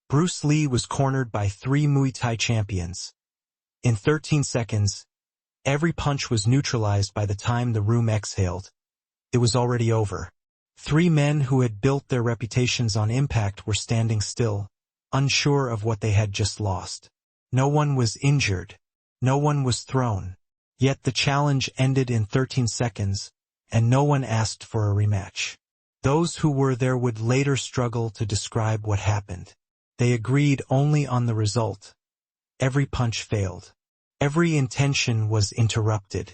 Bruce Lee was cornered by 3 Muay Thai champions. In 13 seconds, every punch was neutralized. By the time the room exhaled, it was already over. 3 men who had built their reputations on impact were standing still, unsure of what they had just lost. No one was injured. No one was thrown. Yet the challenge ended in 13 seconds, and no one asked for a rematch. Those who were there would later struggle to describe what happened. They agreed only on the result. Every punch failed. Every intention was interrupted.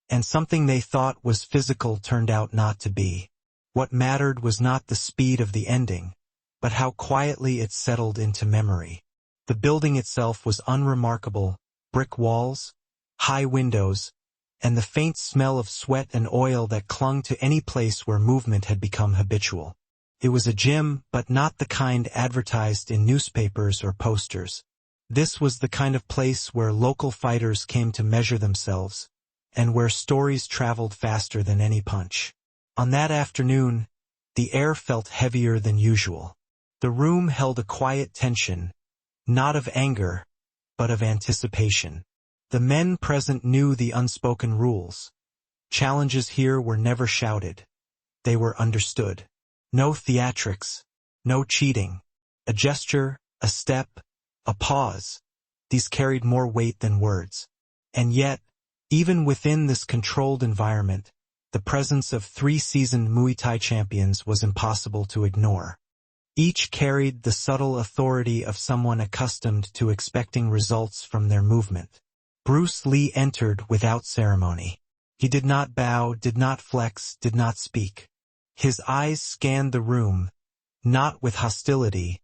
And something they thought was physical turned out not to be. What mattered was not the speed of the ending, but how quietly it settled into memory. The building itself was unremarkable: brick walls, high windows, and the faint smell of sweat and oil that clung to any place where movement had become habitual. It was a gym, but not the kind advertised in newspapers or posters. This was the kind of place where local fighters came to measure themselves, and where stories traveled faster than any punch. On that afternoon, the air felt heavier than usual. The room held a quiet tension, not of anger, but of anticipation. The men present knew the unspoken rules. Challenges here were never shouted. They were understood. No theatrics, no cheating. A gesture, a step, a pause. These carried more weight than words. And yet, even within this controlled environment, the presence of 3 seasoned Muay Thai champions was impossible to ignore. Each carried the subtle authority of someone accustomed to expecting results from their movement. Bruce Lee entered without ceremony. He did not bow, did not flex, did not speak. His eyes scanned the room, not with hostility,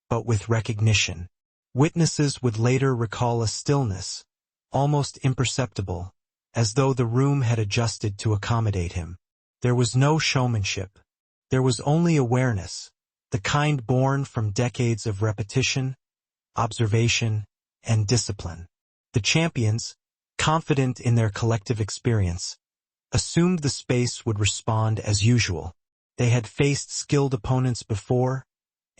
but with recognition. Witnesses would later recall a stillness, almost imperceptible, as though the room had adjusted to accommodate him. There was no showmanship. There was only awareness, the kind born from decades of repetition, observation, and discipline. The champions, confident in their collective experience, assumed the space would respond as usual. They had faced skilled opponents before,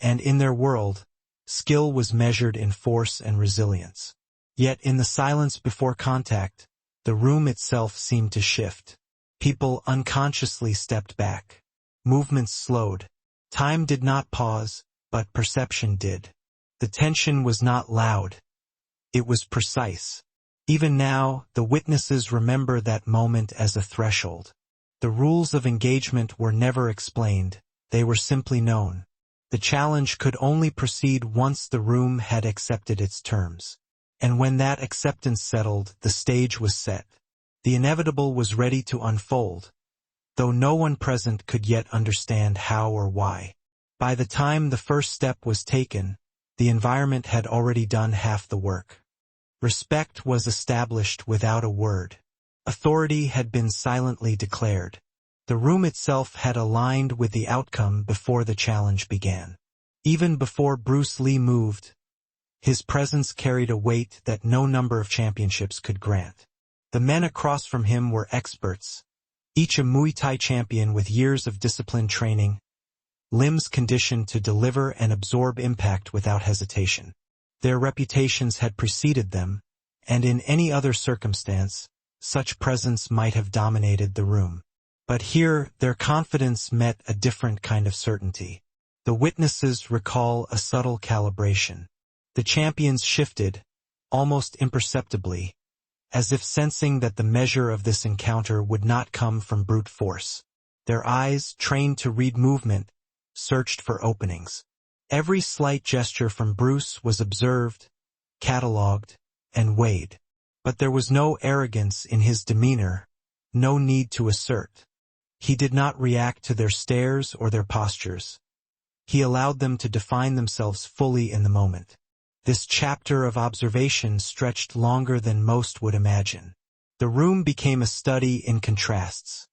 and in their world, skill was measured in force and resilience. Yet in the silence before contact, the room itself seemed to shift. People unconsciously stepped back. Movements slowed. Time did not pause, but perception did. The tension was not loud. It was precise. Even now, the witnesses remember that moment as a threshold. The rules of engagement were never explained. They were simply known. The challenge could only proceed once the room had accepted its terms. And when that acceptance settled, the stage was set. The inevitable was ready to unfold, though no one present could yet understand how or why. By the time the first step was taken, the environment had already done half the work. Respect was established without a word. Authority had been silently declared. The room itself had aligned with the outcome before the challenge began. Even before Bruce Lee moved, his presence carried a weight that no number of championships could grant. The men across from him were experts, each a Muay Thai champion with years of disciplined training, limbs conditioned to deliver and absorb impact without hesitation. Their reputations had preceded them, and in any other circumstance, such presence might have dominated the room. But here, their confidence met a different kind of certainty. The witnesses recall a subtle calibration. The champions shifted, almost imperceptibly, as if sensing that the measure of this encounter would not come from brute force. Their eyes, trained to read movement, searched for openings. Every slight gesture from Bruce was observed, catalogued, and weighed. But there was no arrogance in his demeanor, no need to assert. He did not react to their stares or their postures. He allowed them to define themselves fully in the moment. This chapter of observation stretched longer than most would imagine. The room became a study in contrasts.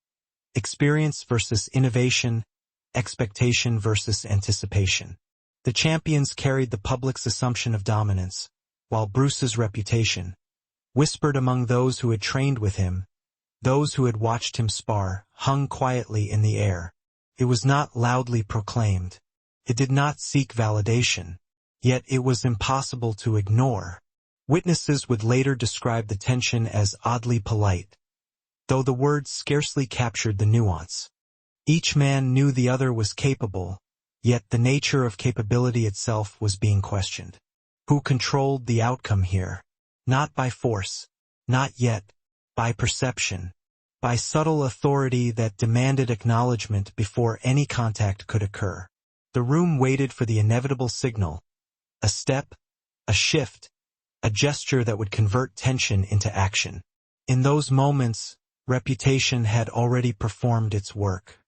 Experience versus innovation, expectation versus anticipation. The champions carried the public's assumption of dominance, while Bruce's reputation, whispered among those who had trained with him, those who had watched him spar, hung quietly in the air. It was not loudly proclaimed. It did not seek validation. Yet it was impossible to ignore. Witnesses would later describe the tension as oddly polite, though the words scarcely captured the nuance. Each man knew the other was capable, yet the nature of capability itself was being questioned. Who controlled the outcome here? Not by force, not yet, by perception, by subtle authority that demanded acknowledgement before any contact could occur. The room waited for the inevitable signal, a step, a shift, a gesture that would convert tension into action. In those moments, reputation had already performed its work.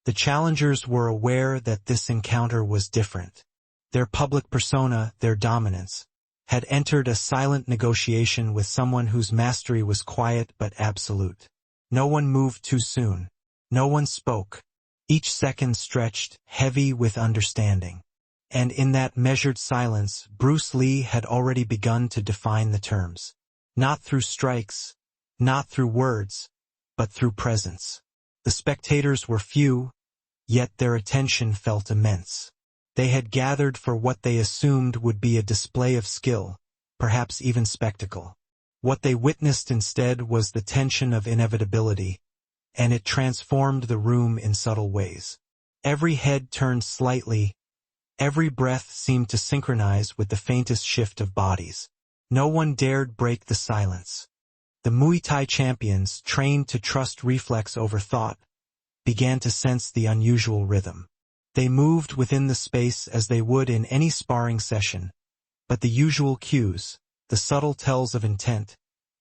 The challengers were aware that this encounter was different. Their public persona, their dominance, had entered a silent negotiation with someone whose mastery was quiet but absolute. No one moved too soon. No one spoke. Each second stretched, heavy with understanding. And in that measured silence, Bruce Lee had already begun to define the terms. Not through strikes, not through words, but through presence. The spectators were few, yet their attention felt immense. They had gathered for what they assumed would be a display of skill, perhaps even spectacle. What they witnessed instead was the tension of inevitability, and it transformed the room in subtle ways. Every head turned slightly, every breath seemed to synchronize with the faintest shift of bodies. No one dared break the silence. The Muay Thai champions, trained to trust reflex over thought, began to sense the unusual rhythm. They moved within the space as they would in any sparring session, but the usual cues, the subtle tells of intent,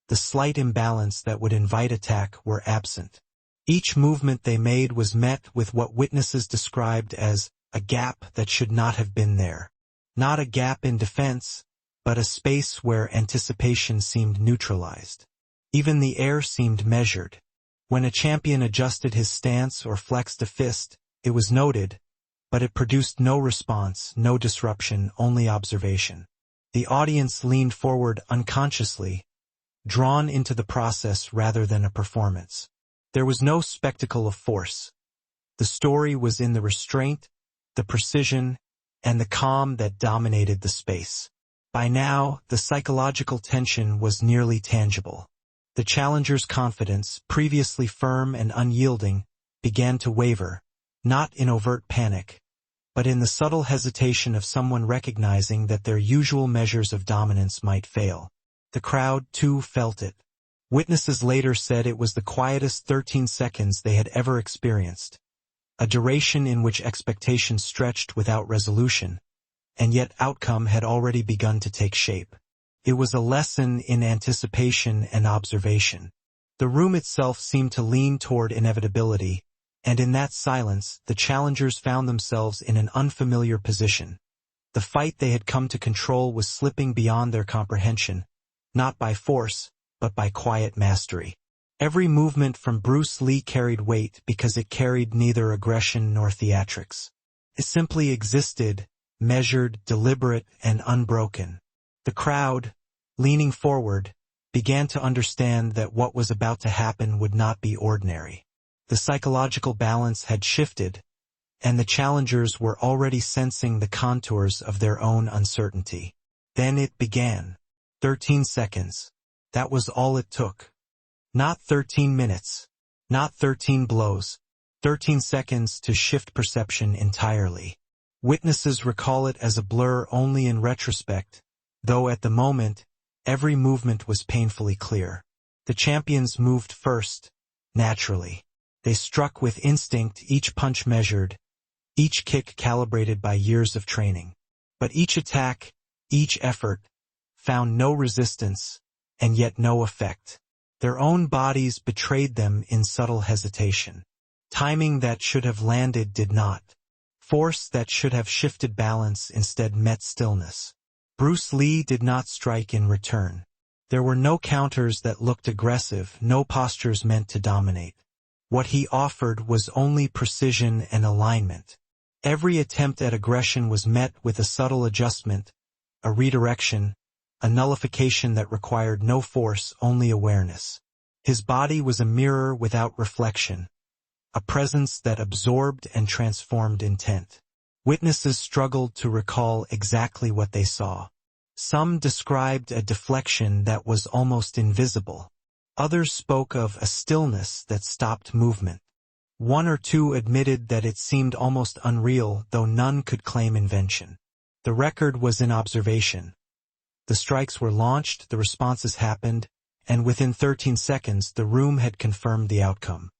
the slight imbalance that would invite attack were absent. Each movement they made was met with what witnesses described as a gap that should not have been there. Not a gap in defense, but a space where anticipation seemed neutralized. Even the air seemed measured. When a champion adjusted his stance or flexed a fist, it was noted, but it produced no response, no disruption, only observation. The audience leaned forward unconsciously, drawn into the process rather than a performance. There was no spectacle of force. The story was in the restraint, the precision, and the calm that dominated the space. By now, the psychological tension was nearly tangible. The challenger's confidence, previously firm and unyielding, began to waver, not in overt panic, but in the subtle hesitation of someone recognizing that their usual measures of dominance might fail. The crowd, too, felt it. Witnesses later said it was the quietest 13 seconds they had ever experienced, a duration in which expectation stretched without resolution, and yet outcome had already begun to take shape. It was a lesson in anticipation and observation. The room itself seemed to lean toward inevitability, and in that silence, the challengers found themselves in an unfamiliar position. The fight they had come to control was slipping beyond their comprehension, not by force, but by quiet mastery. Every movement from Bruce Lee carried weight because it carried neither aggression nor theatrics. It simply existed, measured, deliberate, and unbroken. The crowd, leaning forward, began to understand that what was about to happen would not be ordinary. The psychological balance had shifted, and the challengers were already sensing the contours of their own uncertainty. Then it began. 13 seconds. That was all it took. Not 13 minutes. Not 13 blows. 13 seconds to shift perception entirely. Witnesses recall it as a blur only in retrospect, though at the moment, every movement was painfully clear. The champions moved first, naturally. They struck with instinct, each punch measured, each kick calibrated by years of training. But each attack, each effort, found no resistance, and yet no effect. Their own bodies betrayed them in subtle hesitation. Timing that should have landed did not. Force that should have shifted balance instead met stillness. Bruce Lee did not strike in return. There were no counters that looked aggressive, no postures meant to dominate. What he offered was only precision and alignment. Every attempt at aggression was met with a subtle adjustment, a redirection, a nullification that required no force, only awareness. His body was a mirror without reflection, a presence that absorbed and transformed intent. Witnesses struggled to recall exactly what they saw. Some described a deflection that was almost invisible. Others spoke of a stillness that stopped movement. One or two admitted that it seemed almost unreal, though none could claim invention. The record was in observation. The strikes were launched, the responses happened, and within 13 seconds the room had confirmed the outcome.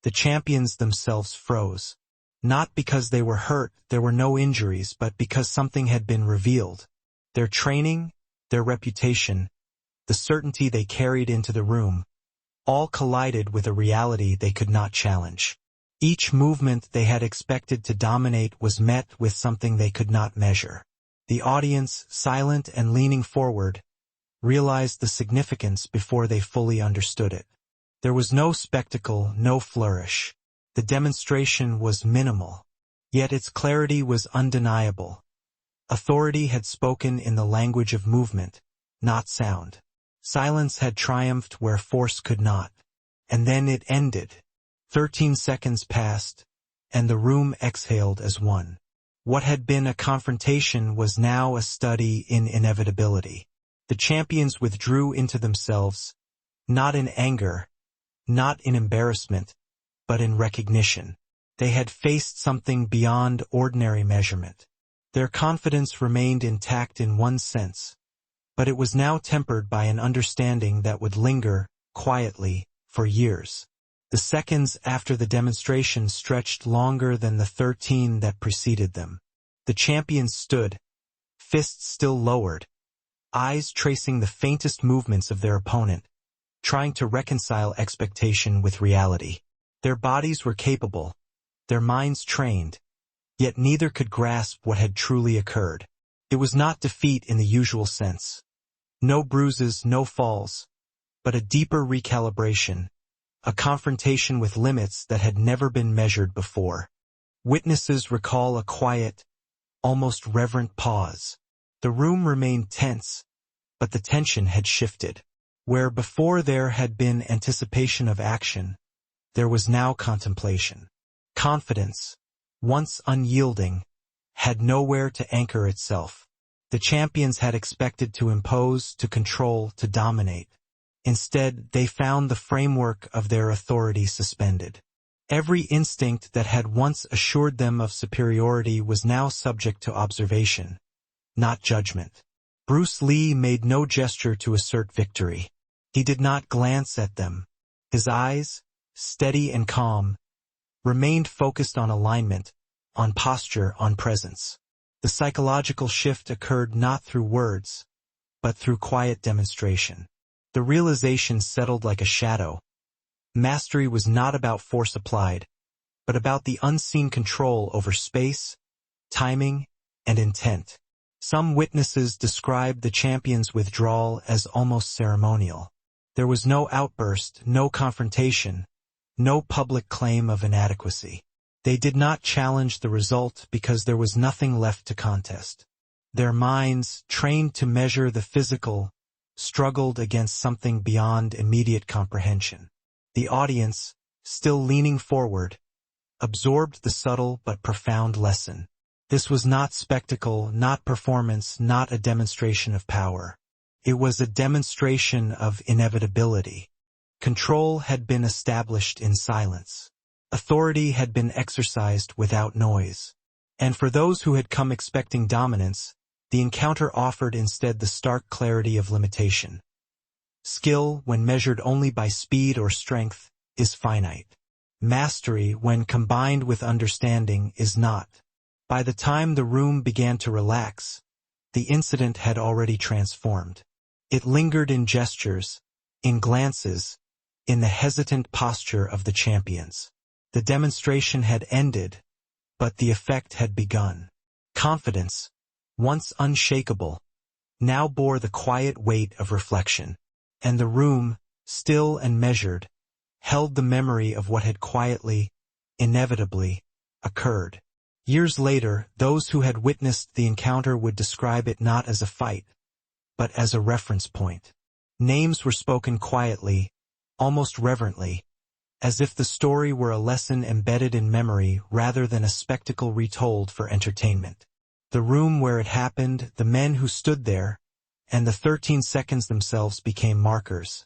The champions themselves froze. Not because they were hurt, there were no injuries, but because something had been revealed. Their training, their reputation, the certainty they carried into the room, all collided with a reality they could not challenge. Each movement they had expected to dominate was met with something they could not measure. The audience, silent and leaning forward, realized the significance before they fully understood it. There was no spectacle, no flourish. The demonstration was minimal, yet its clarity was undeniable. Authority had spoken in the language of movement, not sound. Silence had triumphed where force could not. And then it ended. 13 seconds passed, and the room exhaled as one. What had been a confrontation was now a study in inevitability. The champions withdrew into themselves, not in anger, not in embarrassment, but in recognition. They had faced something beyond ordinary measurement. Their confidence remained intact in one sense, but it was now tempered by an understanding that would linger, quietly, for years. The seconds after the demonstration stretched longer than the 13 that preceded them. The champions stood, fists still lowered, eyes tracing the faintest movements of their opponent, trying to reconcile expectation with reality. Their bodies were capable, their minds trained, yet neither could grasp what had truly occurred. It was not defeat in the usual sense. No bruises, no falls, but a deeper recalibration, a confrontation with limits that had never been measured before. Witnesses recall a quiet, almost reverent pause. The room remained tense, but the tension had shifted. Where before there had been anticipation of action, there was now contemplation. Confidence, once unyielding, had nowhere to anchor itself. The champions had expected to impose, to control, to dominate. Instead, they found the framework of their authority suspended. Every instinct that had once assured them of superiority was now subject to observation, not judgment. Bruce Lee made no gesture to assert victory. He did not glance at them. His eyes, steady and calm, remained focused on alignment, on posture, on presence. The psychological shift occurred not through words, but through quiet demonstration. The realization settled like a shadow. Mastery was not about force applied, but about the unseen control over space, timing, and intent. Some witnesses described the champion's withdrawal as almost ceremonial. There was no outburst, no confrontation, no public claim of inadequacy. They did not challenge the result because there was nothing left to contest. Their minds, trained to measure the physical, struggled against something beyond immediate comprehension. The audience, still leaning forward, absorbed the subtle but profound lesson. This was not spectacle, not performance, not a demonstration of power. It was a demonstration of inevitability. Control had been established in silence. Authority had been exercised without noise. And for those who had come expecting dominance, the encounter offered instead the stark clarity of limitation. Skill, when measured only by speed or strength, is finite. Mastery, when combined with understanding, is not. By the time the room began to relax, the incident had already transformed. It lingered in gestures, in glances, in the hesitant posture of the champions. The demonstration had ended, but the effect had begun. Confidence, once unshakable, now bore the quiet weight of reflection, and the room, still and measured, held the memory of what had quietly, inevitably, occurred. Years later, those who had witnessed the encounter would describe it not as a fight, but as a reference point. Names were spoken quietly, almost reverently, as if the story were a lesson embedded in memory rather than a spectacle retold for entertainment. The room where it happened, the men who stood there, and the 13 seconds themselves became markers,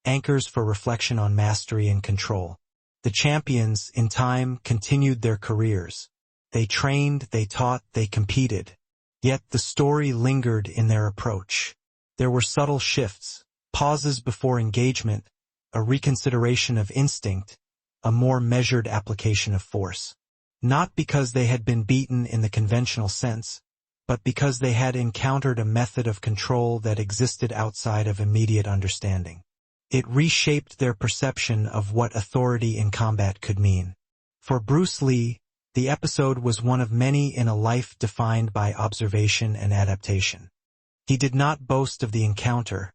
anchors for reflection on mastery and control. The champions, in time, continued their careers. They trained, they taught, they competed. Yet the story lingered in their approach. There were subtle shifts, pauses before engagement, a reconsideration of instinct, a more measured application of force. Not because they had been beaten in the conventional sense, but because they had encountered a method of control that existed outside of immediate understanding. It reshaped their perception of what authority in combat could mean. For Bruce Lee, the episode was one of many in a life defined by observation and adaptation. He did not boast of the encounter,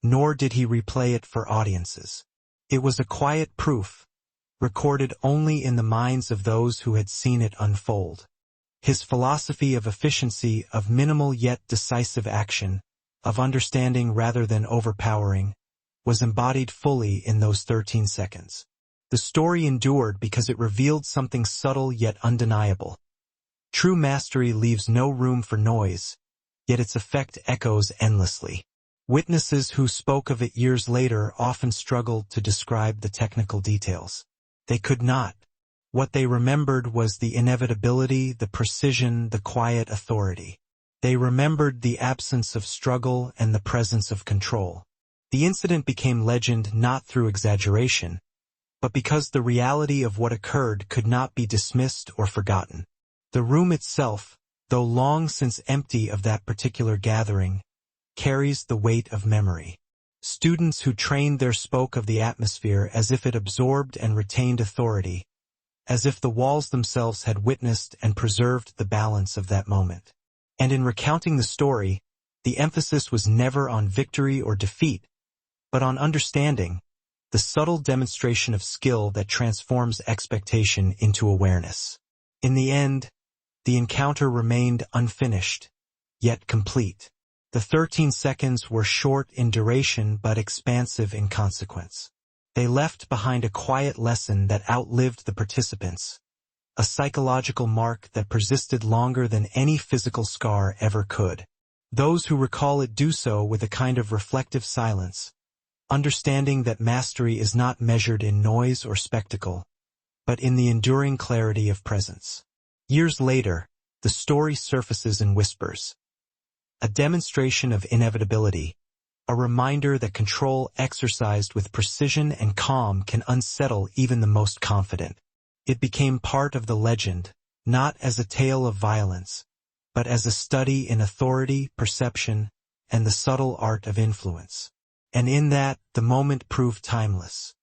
nor did he replay it for audiences. It was a quiet proof, recorded only in the minds of those who had seen it unfold. His philosophy of efficiency, of minimal yet decisive action, of understanding rather than overpowering, was embodied fully in those 13 seconds. The story endured because it revealed something subtle yet undeniable. True mastery leaves no room for noise, yet its effect echoes endlessly. Witnesses who spoke of it years later often struggled to describe the technical details. They could not. What they remembered was the inevitability, the precision, the quiet authority. They remembered the absence of struggle and the presence of control. The incident became legend not through exaggeration, but because the reality of what occurred could not be dismissed or forgotten. The room itself, though long since empty of that particular gathering, carries the weight of memory. Students who trained there spoke of the atmosphere as if it absorbed and retained authority, as if the walls themselves had witnessed and preserved the balance of that moment. And in recounting the story, the emphasis was never on victory or defeat, but on understanding, the subtle demonstration of skill that transforms expectation into awareness. In the end, the encounter remained unfinished, yet complete. The 13 seconds were short in duration but expansive in consequence. They left behind a quiet lesson that outlived the participants, a psychological mark that persisted longer than any physical scar ever could. Those who recall it do so with a kind of reflective silence, understanding that mastery is not measured in noise or spectacle, but in the enduring clarity of presence. Years later, the story surfaces in whispers. A demonstration of inevitability, a reminder that control exercised with precision and calm can unsettle even the most confident. It became part of the legend, not as a tale of violence, but as a study in authority, perception, and the subtle art of influence. And in that, the moment proved timeless.